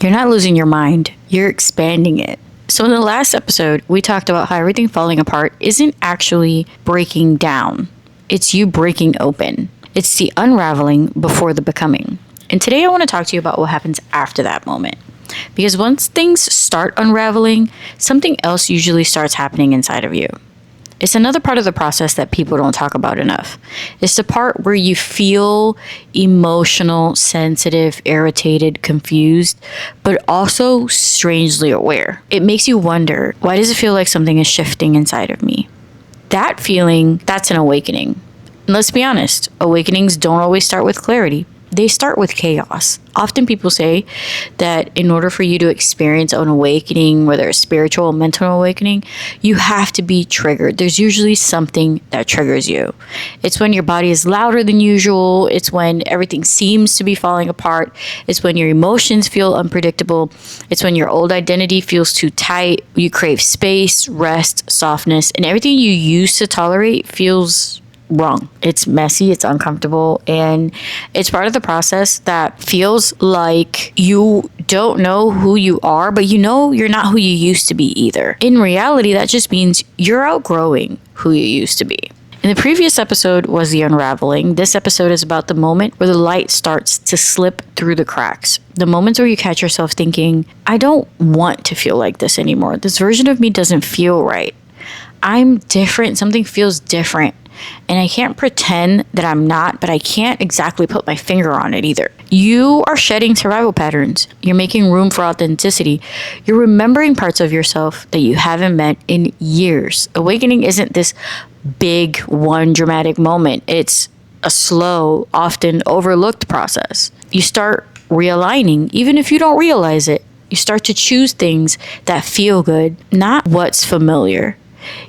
You're not losing your mind, you're expanding it. So in the last episode, we talked about how everything falling apart isn't actually breaking down. It's you breaking open. It's the unraveling before the becoming. And today I want to talk to you about what happens after that moment. Because once things start unraveling, something else usually starts happening inside of you. It's another part of the process that people don't talk about enough. It's the part where you feel emotional, sensitive, irritated, confused, but also strangely aware. It makes you wonder, why does it feel like something is shifting inside of me? That feeling, that's an awakening. And let's be honest, awakenings don't always start with clarity. They start with chaos. Often people say that in order for you to experience an awakening, whether it's spiritual or mental awakening, you have to be triggered. There's usually something that triggers you. It's when your body is louder than usual. It's when everything seems to be falling apart. It's when your emotions feel unpredictable. It's when your old identity feels too tight. You crave space, rest, softness, and everything you used to tolerate feels wrong. It's messy, it's uncomfortable, and it's part of the process that feels like you don't know who you are, but you know you're not who you used to be either. In reality, that just means you're outgrowing who you used to be. In the previous episode was the unraveling. This episode is about the moment where the light starts to slip through the cracks. The moments where you catch yourself thinking, I don't want to feel like this anymore. This version of me doesn't feel right. I'm different. Something feels different. And I can't pretend that I'm not, but I can't exactly put my finger on it either. You are shedding survival patterns. You're making room for authenticity. You're remembering parts of yourself that you haven't met in years. Awakening isn't this big one dramatic moment. It's a slow, often overlooked process. You start realigning, even if you don't realize it. You start to choose things that feel good, not what's familiar.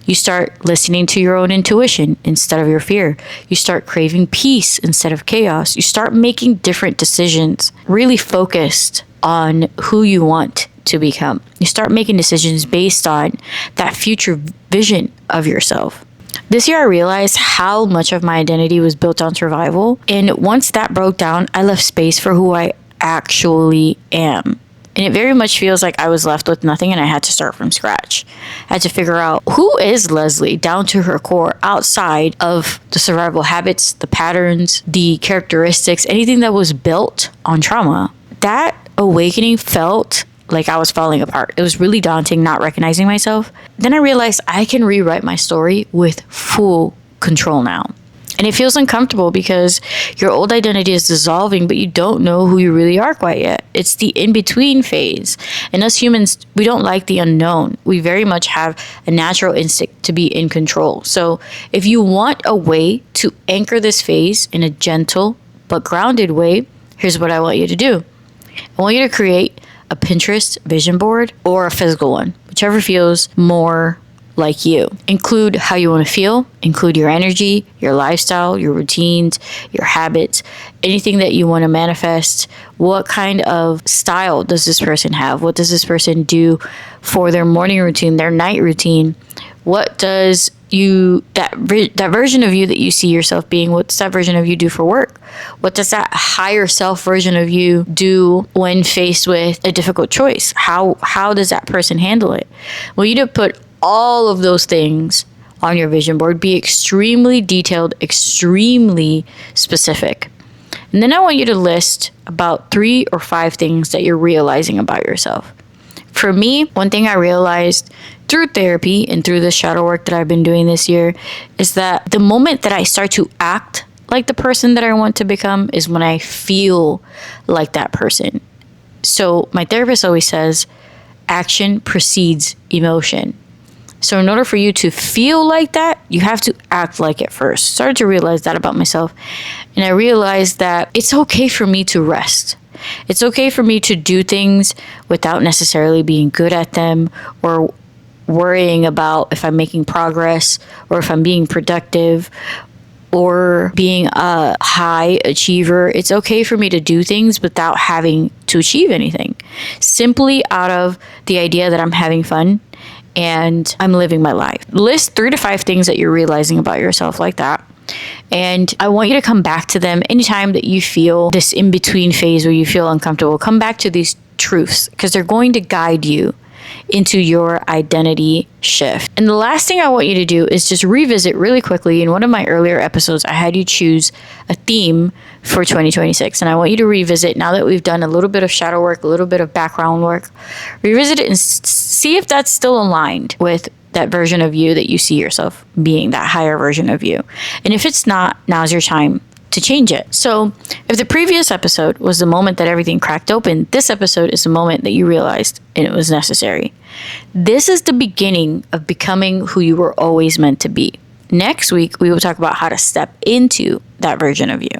You start listening to your own intuition instead of your fear. You start craving peace instead of chaos. You start making different decisions, really focused on who you want to become. You start making decisions based on that future vision of yourself. This year, I realized how much of my identity was built on survival. And once that broke down, I left space for who I actually am. And it very much feels like I was left with nothing and I had to start from scratch. I had to figure out, who is Leslie down to her core outside of the survival habits, the patterns, the characteristics, anything that was built on trauma. That awakening felt like I was falling apart. It was really daunting not recognizing myself. Then I realized I can rewrite my story with full control now. And it feels uncomfortable because your old identity is dissolving, but you don't know who you really are quite yet. It's the in-between phase. And us humans, we don't like the unknown. We very much have a natural instinct to be in control. So if you want a way to anchor this phase in a gentle but grounded way, here's what I want you to do. I want you to create a Pinterest vision board or a physical one, whichever feels more like you. Include how you want to feel, include your energy, your lifestyle, your routines, your habits, anything that you want to manifest. What kind of style does this person have? What does this person do for their morning routine, their night routine? What does that version of you that you see yourself being, what's that version of you do for work? What does that higher self version of you do when faced with a difficult choice? How does that person handle it? Well, you need to put all of those things on your vision board. Be extremely detailed, extremely specific. And then I want you to list about 3 or 5 things that you're realizing about yourself. For me, one thing I realized through therapy and through the shadow work that I've been doing this year is that the moment that I start to act like the person that I want to become is when I feel like that person. So my therapist always says, action precedes emotion. So in order for you to feel like that, you have to act like it first. Started to realize that about myself. And I realized that it's okay for me to rest. It's okay for me to do things without necessarily being good at them or worrying about if I'm making progress or if I'm being productive or being a high achiever. It's okay for me to do things without having to achieve anything. Simply out of the idea that I'm having fun and I'm living my life. List 3 to 5 things that you're realizing about yourself like that. And I want you to come back to them anytime that you feel this in-between phase where you feel uncomfortable. Come back to these truths because they're going to guide you into your identity shift. And the last thing I want you to do is just revisit really quickly. In one of my earlier episodes, I had you choose a theme for 2026. And I want you to revisit, now that we've done a little bit of shadow work, a little bit of background work, revisit it and see if that's still aligned with that version of you that you see yourself being, that higher version of you. And if it's not, now's your time to change it. So if the previous episode was the moment that everything cracked open, this episode is the moment that you realized and it was necessary. This is the beginning of becoming who you were always meant to be. Next week, we will talk about how to step into that version of you.